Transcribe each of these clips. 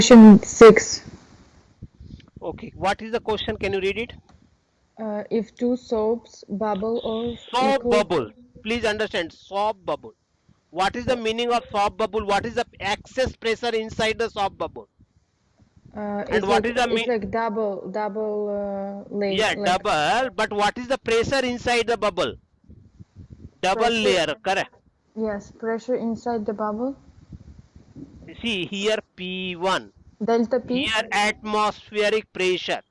Question 6. Okay, what is the question? Can you read it? If two soaps bubble of Soap equal, bubble. Please understand, soap bubble. What is the meaning of soap bubble? What is the excess pressure inside the soap bubble? And it's what like is the it's like double layer, yeah, like double, but what is the pressure inside the bubble? Double pressure. layer, correct. Yes, pressure inside the bubble. See here P1. Delta P. Here atmospheric pressure.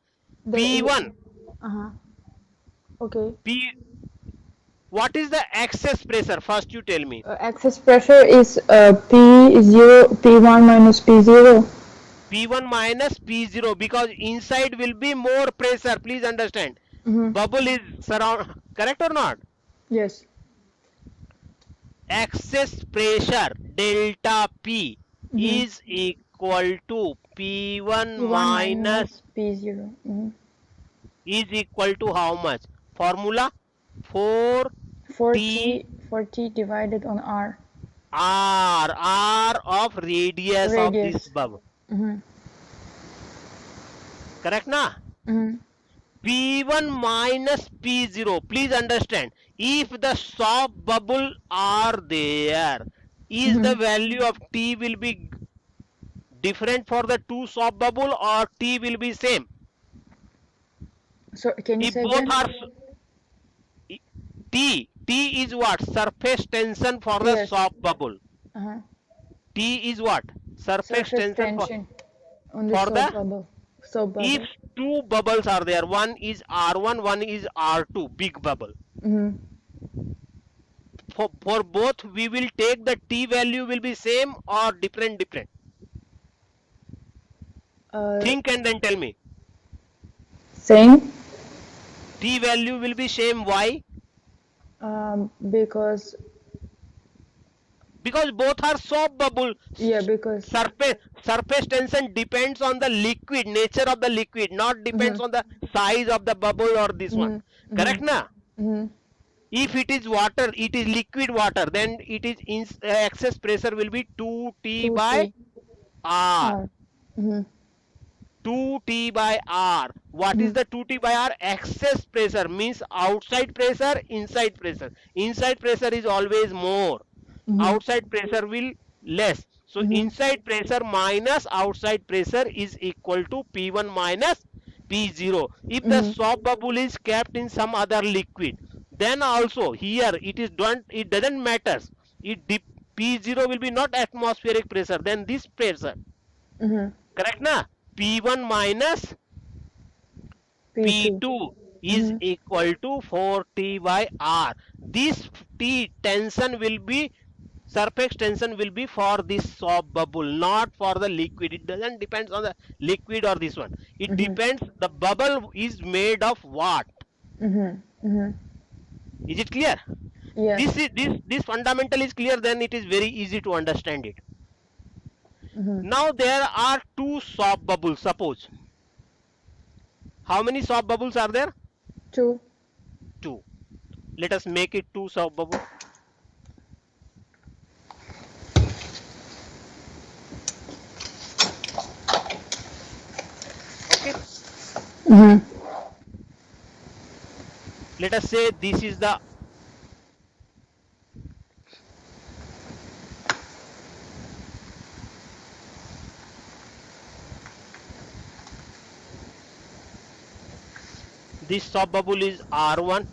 The P1. uh-huh. Okay. P what is the excess pressure? First you tell me. Excess pressure is P0, P1 minus P0. P1 minus P0 because inside will be more pressure. Please understand. Mm-hmm. Bubble is surround correct or not? Yes. Excess pressure delta P Mm-hmm. is equal to P1 P1 minus minus P0. Mm-hmm. is equal to how much? Formula 4T 40 divided on R. R of radius of this Radius. bubble. Mm-hmm. Correct na? Mm-hmm. P1 minus P0. Please understand. If the soft bubble are there, is the Mm-hmm. value of T will be different for the two soft bubble or T will be same? So can you If say both again? are T is what? Surface tension for the Yes. soft bubble. Uh-huh. T is what? Surface Surface tension tension on the for soap the bubble. Soap if bubble. two bubbles are there, one is R1, one is R2, big bubble. Mm-hmm. For both we will take the T value will be same or different. Think and then tell me. Same. T value will be same. Why? Because Because both are soft bubble. yeah, because Surface tension depends on the liquid, nature of the liquid, not depends mm-hmm. on the size of the bubble or this one. Mm-hmm. Correct na? Mm-hmm. Mm-hmm. If it is water, it is liquid water, then it is excess pressure will be 2T by 2T R. R. Mm-hmm. 2T by R. What is Mm-hmm. the 2T by R? Excess pressure means outside pressure, inside pressure. Inside pressure is always more. Mm-hmm. Outside pressure will less. So Mm-hmm. inside pressure minus outside pressure is equal to P1 minus P0. If the Mm-hmm. soap bubble is kept in some other liquid, then also here it doesn't matter. P0 will be not atmospheric pressure, then this pressure. Mm-hmm. Correct na? P1 minus P2. P2 is Mm-hmm. equal to 4T by R. This T tension will be surface tension will be for this soap bubble, not for the liquid. It doesn't depend on the liquid or this one. It Mm-hmm. depends the bubble is made of what. Mm-hmm. Mm-hmm. Is it clear? Yes. This fundamental is clear, then it is very easy to understand it. Mm-hmm. Now there are two soap bubbles. Suppose how many soap bubbles are there? 2. Two. Let us make it two soap bubble. Okay. Mm-hmm. Let us say this is the this soap bubble is R1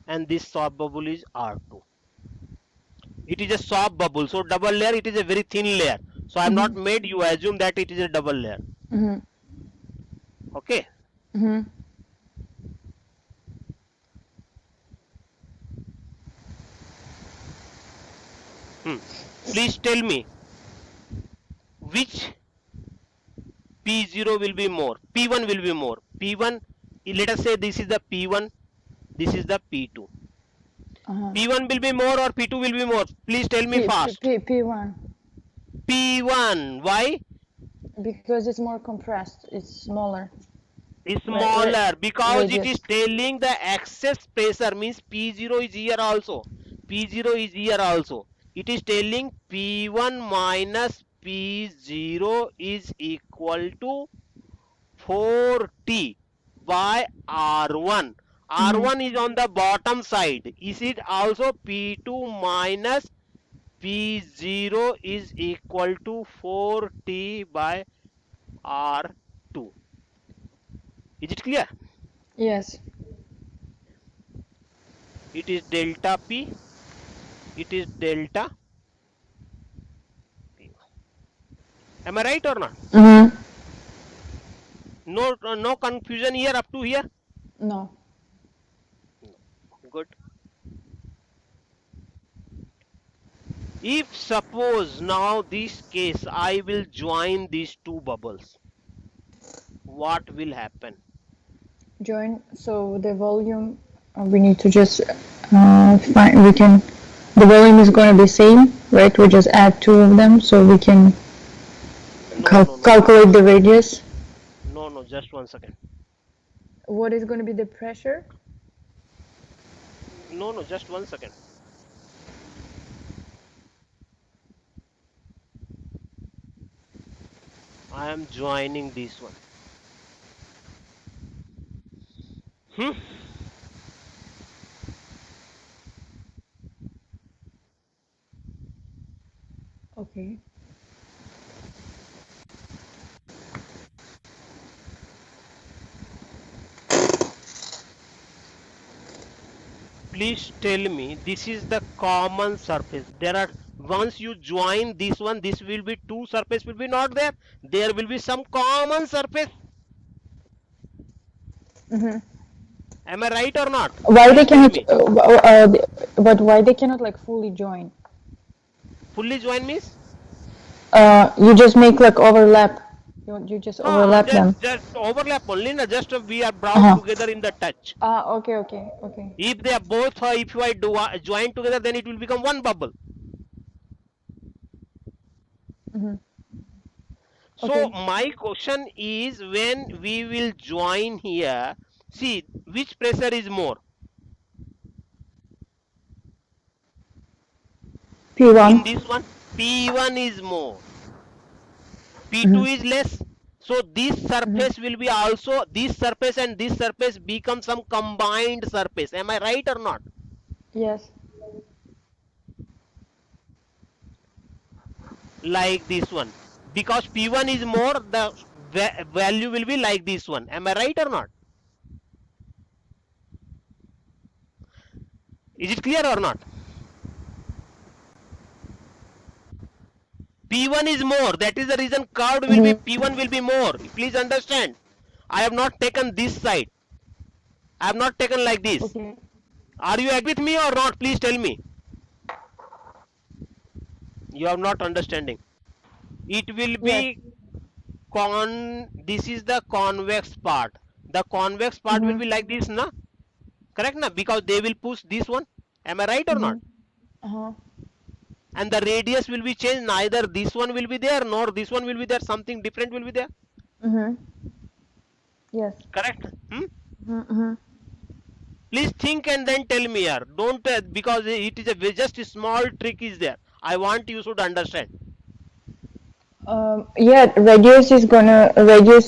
and this soap bubble is R2. It is a soft bubble, so double layer, it is a very thin layer. So I am Mm-hmm. not made you assume that it is a double layer. Mm-hmm. Okay. Mm-hmm. Please tell me which P0 will be more. P1 will be more. P1, let us say this is the P1, this is the P2. Uh-huh. P1 will be more or P2 will be more? Please tell me fast. P1 P1, why? because it's more compressed. It's smaller. Is smaller because it is Radius. telling the excess pressure means P0 is here also. P0 is here also. It is telling P1 minus P0 is equal to 4t by R1. R1 is on the bottom side. Is it also P2 minus P0 is equal to 4t by R2? Is it clear? Yes. It is delta P. It is delta P. Am I right or not? Mm-hmm. No confusion here up to here. No. Good. If suppose now this case I will join these two bubbles, what will happen? Join. So the volume, we need to just find. We can. The volume is going to be same, right? We just add two of them, so we can No. calculate the radius. No, just 1 second. What is going to be the pressure? No, just 1 second. I am joining this one. Hmm? Okay. Please tell me, this is the common surface. There are, once you join this one, this will be two surface will be not there. There will be some common surface. Mm-hmm. Am I right or not? Why they Please tell cannot? me. But why they cannot like fully join? Fully join means? You just make like overlap. You just overlap them. Just overlap only, na, just we are brought Uh-huh. together in the touch. Okay. If they are both, if you are join together, then it will become one bubble. Mm-hmm. So my question is, when we will join here, see which pressure is more? P1. In this one, P1 is more, Mm-hmm. P2 is less. So this Mm-hmm. surface will be also, this surface and this surface become some combined surface. Am I right or not? Yes. Like this one. Because P1 is more, the value will be like this one. Am I right or not? Is it clear or not? P1 is more. That is the reason curved will be, Mm-hmm. P1 will be more. Please understand. I have not taken this side. I have not taken like this. Okay. Are you agree with me or not? Please tell me. You are not understanding. It will Yes. be this is the convex part. The convex part will Mm-hmm. be like this, na? Correct, na? Because they will push this one. Am I right or Mm-hmm. not? Uh-huh. And the radius will be changed. Neither this one will be there nor this one will be there. Something different will be there. Mm-hmm. Yes. Correct? Hmm? Mm-hmm. Please think and then tell me here. Don't because it is a just a small trick is there. I want you should understand. Yeah, radius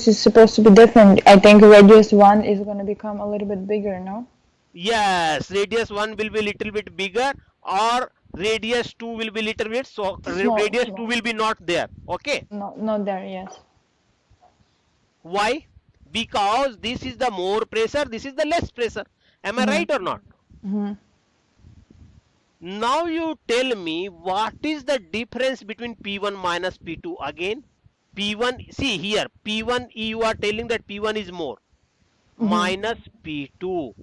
is supposed to be different. I think radius 1 is gonna become a little bit bigger, no? Yes, radius 1 will be little bit bigger, or radius 2 will be little bit, so radius 2 Small. will be not there. Okay. No, not there, yes. Why? Because this is the more pressure, this is the less pressure. Am I Mm-hmm. right or not? Mm-hmm. Now you tell me what is the difference between P1 minus P2 again? P1, see here, P1 you are telling that P1 is more, Mm-hmm. minus P2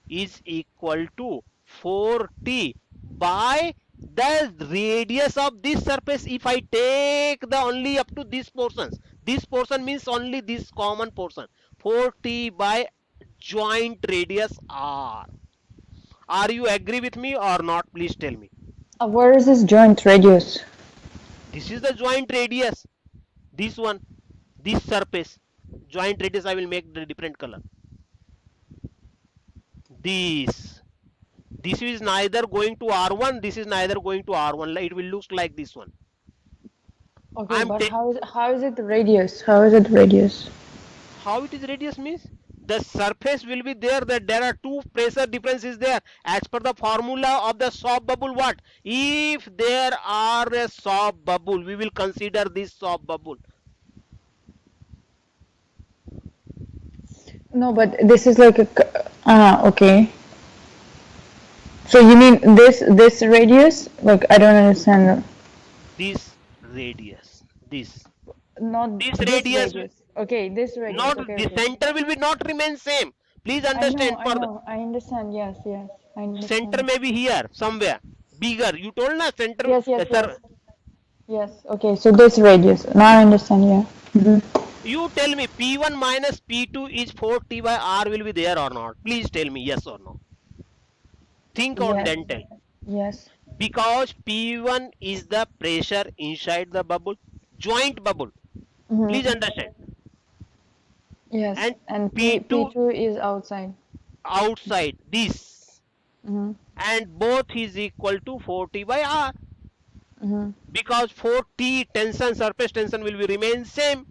is equal to 4t by the radius of this surface. If I take the only up to this portion means only this common portion, 4t by joint radius r. Are you agree with me or not? Please tell me. Where is this joint radius? This is the joint radius, this one, this surface joint radius. I will make the different color. This is neither going to R1, this is neither going to R1. It will look like this one. Okay, I'm but ta- how is it the radius? How is it radius? how it is radius means the surface will be there, that there are two pressure differences there as per the formula of the soft bubble. What if there are a soft bubble, we will consider this soft bubble. No, but this is like a okay. So you mean this radius? Like I don't understand. This radius, Not this this radius, radius. Okay, this radius. not Okay, the okay. center will be not remain same. Please I know, understand, I for the know. I understand. Yes, yes. I center understand. may be here somewhere bigger, you told na center, Yes, yes, sir. yes. Yes. Okay, so this radius. Now I understand. Yeah. You tell me P1 minus P2 is 4T by R will be there or not? Please tell me yes or no. Think on Yes. dental. Yes. Because P1 is the pressure inside the bubble, joint bubble. Please Mm-hmm. understand. Yes. And And P2 P2 is outside. outside this. Mm-hmm. And both is equal to 4T by R. Mm-hmm. Because 4T tension, surface tension will be remain same.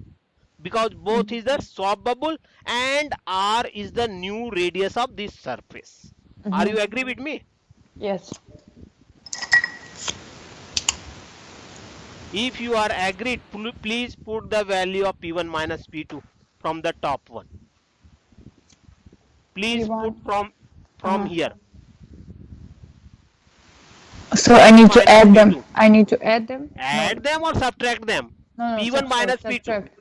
Because both is the soft bubble and R is the new radius of this surface. Are Mm-hmm. you agree with me? Yes. If you are agreed, please put the value of P1 minus P2 from the top one. Please put P1. from Uh-huh. here. So I P1 need to minus add them. P2. I need to add them? No. Add them or subtract them. No, no, P1 subtract, minus P2. subtract.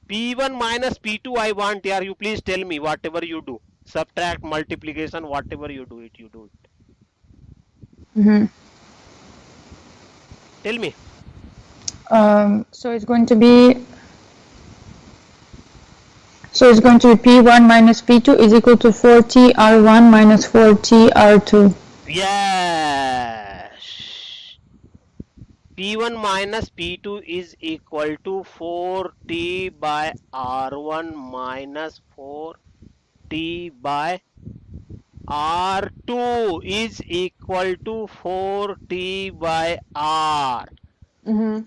P1 minus P2 I want here. You please tell me whatever you do. Subtract, multiplication, whatever you do it, you do it. Mm-hmm. Tell me. So it's going to be P1 minus P2 is equal to 4T R1 minus 4T R2. Yes. P1 minus P2 is equal to 4T by R1 minus 4T by R2 is equal to 4T by R. Mm-hmm.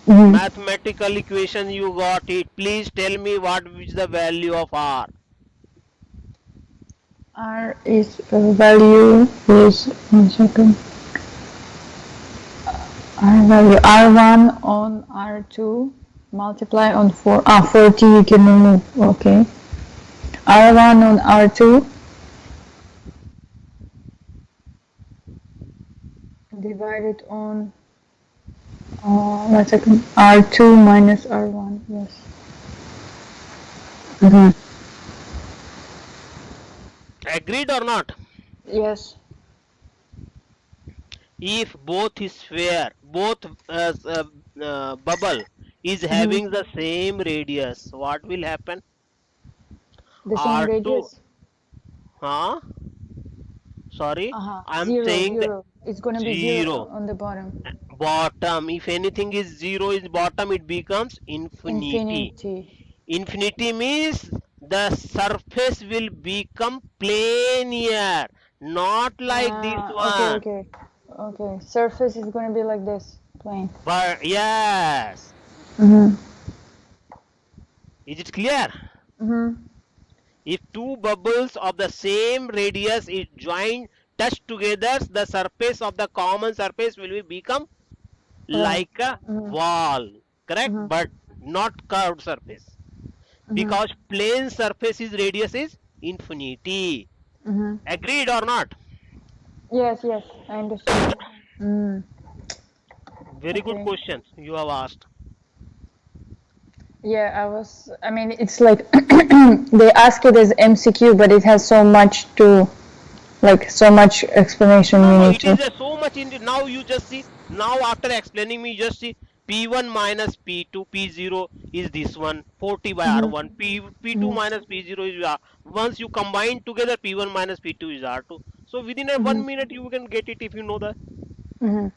Mm-hmm. Mathematical equation, you got it. Please tell me what is the value of R. R is value is 1 second. R value R1 on R2 multiply on 40 you can remove. Okay. R1 on R2 divided on 1 second. R2 minus R1. Yes. Mm-hmm. Agreed or not? Yes. If both sphere, both bubble is Mm-hmm. having the same radius, what will happen? The same R2, radius. huh? Sorry, I'm Zero, saying that zero. It's gonna be zero zero. on the bottom. Bottom, if anything is zero is bottom, it becomes infinity. Infinity. Infinity means the surface will become plane here, not like this Okay, one. okay. Okay. Surface is gonna be like this, plane. But yes, Mm-hmm. is it clear? Mm-hmm. If two bubbles of the same radius is joined, touch together, the surface of the common surface will become Plane. like a Mm-hmm. wall, correct? Mm-hmm. But not curved surface. Mm-hmm. Because plane surface is radius is infinity. Mm-hmm. Agreed or not? Yes, yes, I understand. Mm. Very good Okay. question you have asked. Yeah, I mean, it's like they ask it as MCQ, but it has so much to, like, so much explanation No, you no, need it is to. so much in now you just see, now after explaining me, just see P1 minus P2, P0 is this one, 40 by Mm-hmm. R1, P2 Mm-hmm. minus P0 is R. Once you combine together, P1 minus P2 is R2. So within a Mm-hmm. 1 minute you can get it if you know that. Mm-hmm.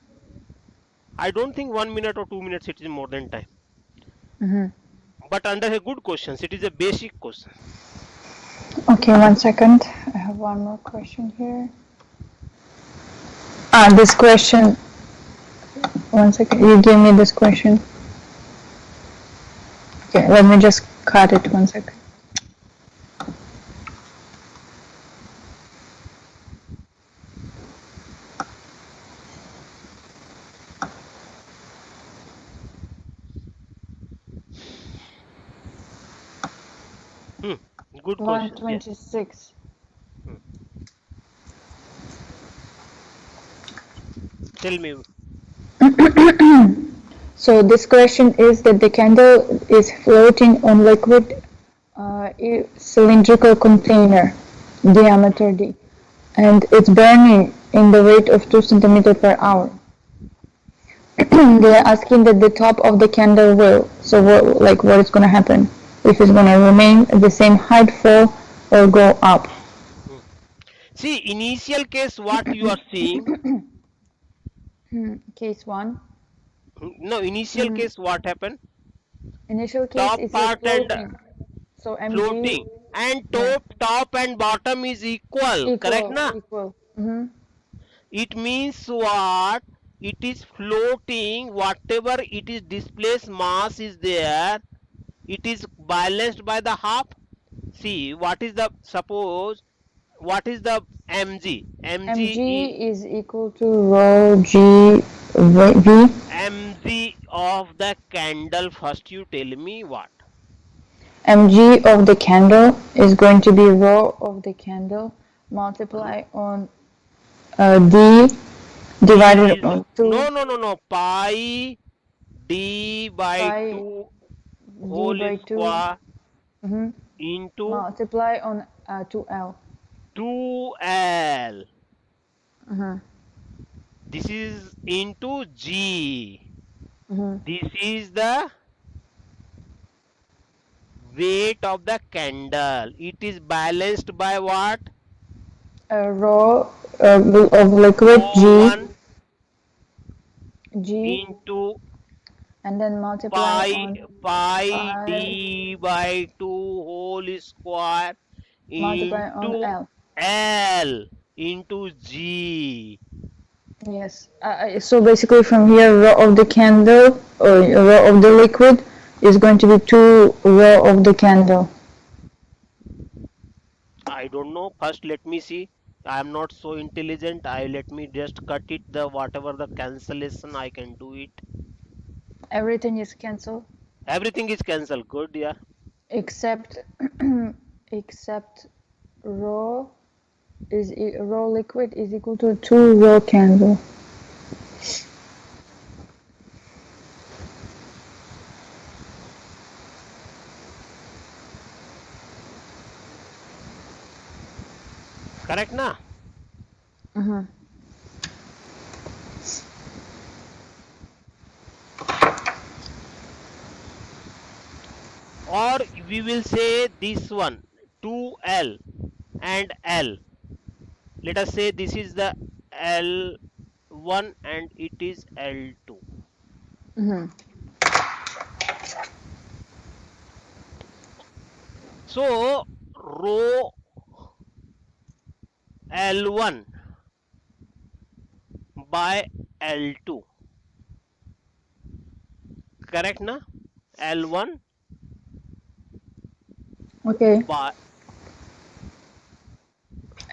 I don't think 1 minute or 2 minutes it is more than time. Mm-hmm. But under a good questions, it is a basic question. Okay, 1 second. I have one more question here. This question. One second. You gave me this question. Okay, let me just cut it. One second. Good question. Yeah. 126. Tell me. So this question is that the candle is floating on liquid cylindrical container, diameter d, and it's burning in the rate of 2 centimeter per hour. They are asking that the top of the candle will. So what is going to happen? If it's going to remain at the same height, fall, or go up? See, initial case, what you are seeing. Case 1. No, initial case, what happened? Initial case Top is part and floating. So mg, floating, and yeah, top and bottom is equal. Correct, na? equal. It means what? It is floating. Whatever it is displaced mass is there. It is balanced by the half. See, what is the, suppose, what is the mg? Mg is equal to rho g v. Mg of the candle. First you tell me what? Mg of the candle is going to be rho of the candle multiply on d divided Is on 2 no pi d by pi 2 d whole by 2 square into multiply on 2l. 2l. This is into g. This is the weight of the candle. It is balanced by what? Rho of liquid O1 g, into and then multiply pi on pi pi d by 2 whole square multiply on into l. L into G. Yes. So basically from here, rho of the candle or rho of the liquid is going to be 2 rho of the candle. I don't know. First, let me see. I am not so intelligent. I let me just cut it. The whatever the cancellation I can do it. Everything is cancelled Everything is cancelled. Good, yeah. except except rho rho liquid is equal to 2 rho candle. Correct, na? Or we will say this one 2L and L. Let us say this is the L1 and it is L2. So rho L1 by L2. Correct, na? L1 Okay. by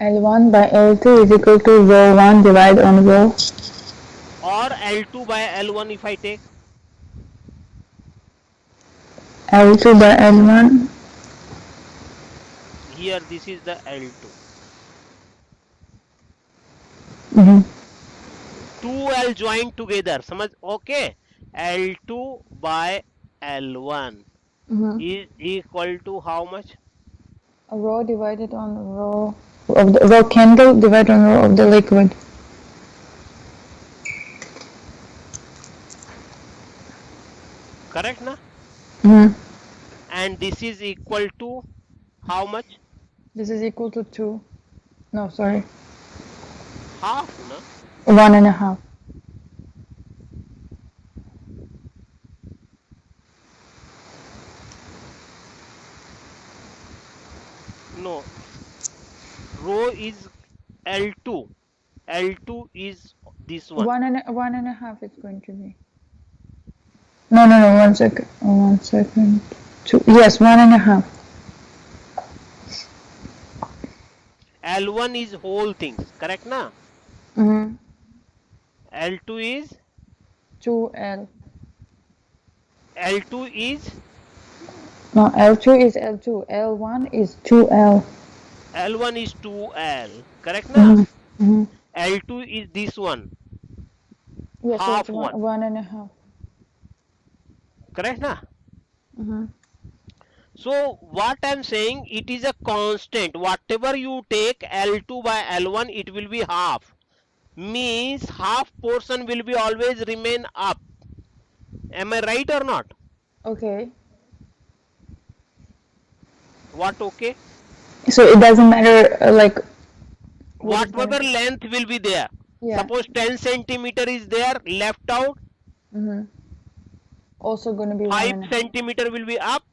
L1 by L2 is equal to rho 1 divided on rho. or L2 by L1 if I take. L2 by L1. Here this is the L2. 2L joined together. समझ? Okay. L2 by L1 is equal to how much? Rho divided on rho of the rho candle divided on rho of the liquid. Correct, na? And this is equal to how much? This is equal to 2. No, sorry. Half, na? 1.5. No. Rho is L2. L2 is This one. One and a half is going to be. No, 1 second. 1 second. Two. Yes, 1.5. L1 is whole things, correct na? Mm-hmm. L2 is 2L. L2 is No, L2 is L2. L1 is 2L. L1 is 2L, correct na? Mm-hmm. L2 is this one, Yes, so it's half one, 1.5. correct na? Mm-hmm. So what I'm saying, it is a constant. Whatever you take L2 by L1, it will be half. Means half portion will be always remain up. Am I right or not? Okay. What okay? So it doesn't matter, like, what is Whatever gonna. length will be there. Yeah. Suppose 10 centimeter is there, left out. Mm-hmm. Also gonna be 5 1.5. centimeter will be up,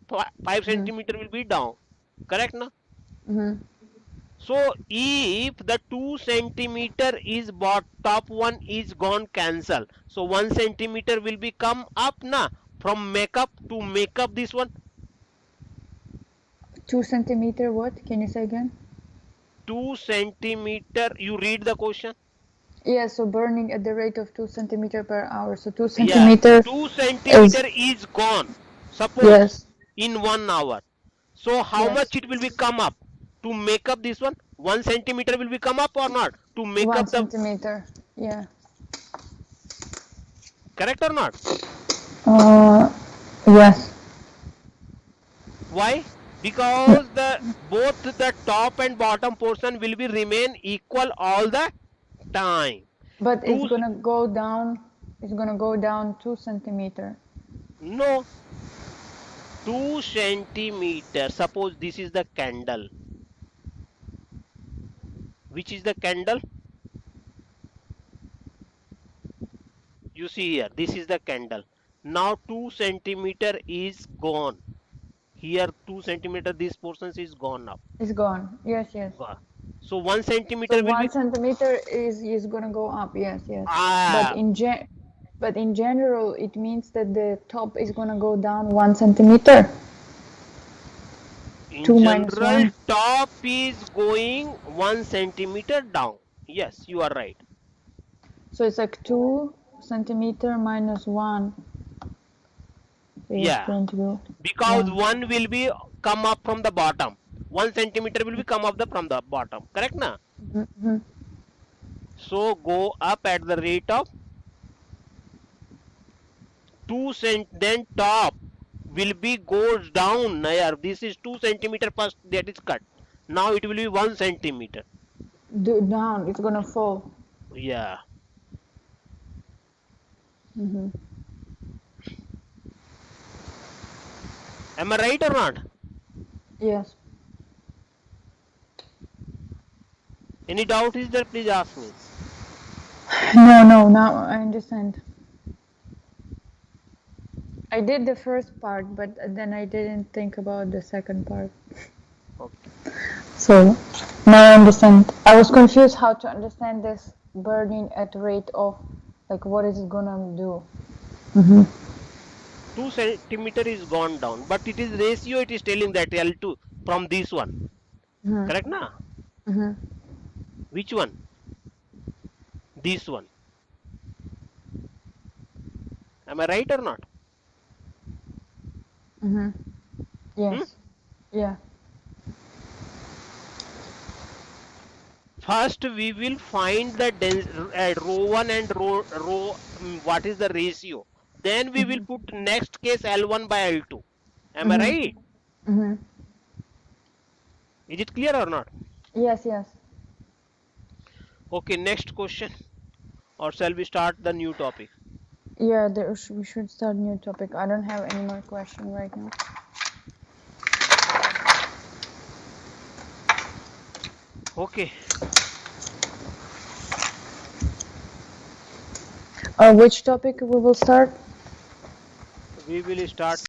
5 centimeter will be down. Correct na? Mm-hmm. So if the 2 centimeter is top one is gone, cancel. So 1 centimeter will be come up na, from makeup to make up this one. 2 centimeter what? Can you say again? 2 centimeter, you read the question. Yeah, so burning at the rate of 2 centimeter per hour. So 2 Yeah, centimeter 2 is, centimeter is gone. Suppose yes, in 1 hour. So how yes, much it will be come up to make up this one? 1 centimeter will be come up or not to make 1 up the, centimeter. Yeah. correct or not? Yes. Why? Because the both the top and bottom portion will be remain equal all the time. But it's 2 gonna go down. It's gonna go down 2 centimeter. no, 2 centimeter. Suppose this is the candle. Which is the candle? You see here, this is the candle. Now 2 centimeter is gone. Here 2 centimeter, this portion is gone now. It's gone. Yes, yes. So 1 So centimeter will be 1 centimeter is gonna go up. Yes, yes. But ah, in general, it means that the top is gonna go down 1 centimeter. in 2 minus general 1. top is going 1 centimeter down. Yes, you are right. So it's like 2 centimeter minus 1 is Yeah, going to be because 1. 1 will be come up from the bottom. 1 centimeter will be come up from the bottom. Correct na? Mm-hmm. So go up at the rate of 2 cent, then top will be goes down. Nair, this is 2 centimeter first that is cut. Now it will be 1 centimeter. Down, it's gonna fall. Yeah. Mm-hmm. Am I right or not? Yes. Any doubt is there? Please ask me. No, now I understand. I did the first part, but then I didn't think about the second part. Okay. So now I understand. I was confused how to understand this burning at rate of, like, what is it gonna do? Mm-hmm. 2 centimeter is gone down, but it is ratio, it is telling that L2 from this one. Mm-hmm. Correct na? Mm-hmm. Which one? This one. Am I right or not? Mm-hmm. Yes. Hmm? Yeah. First we will find the row 1 and row what is the ratio. Then we will put next case L1 by L2. Am I Mm-hmm. right? Mm-hmm. Is it clear or not? Yes, yes. Okay, next question. Or shall we start the new topic? Yeah, we should start new topic. I don't have any more question right now. Okay. Which topic we will start? We will start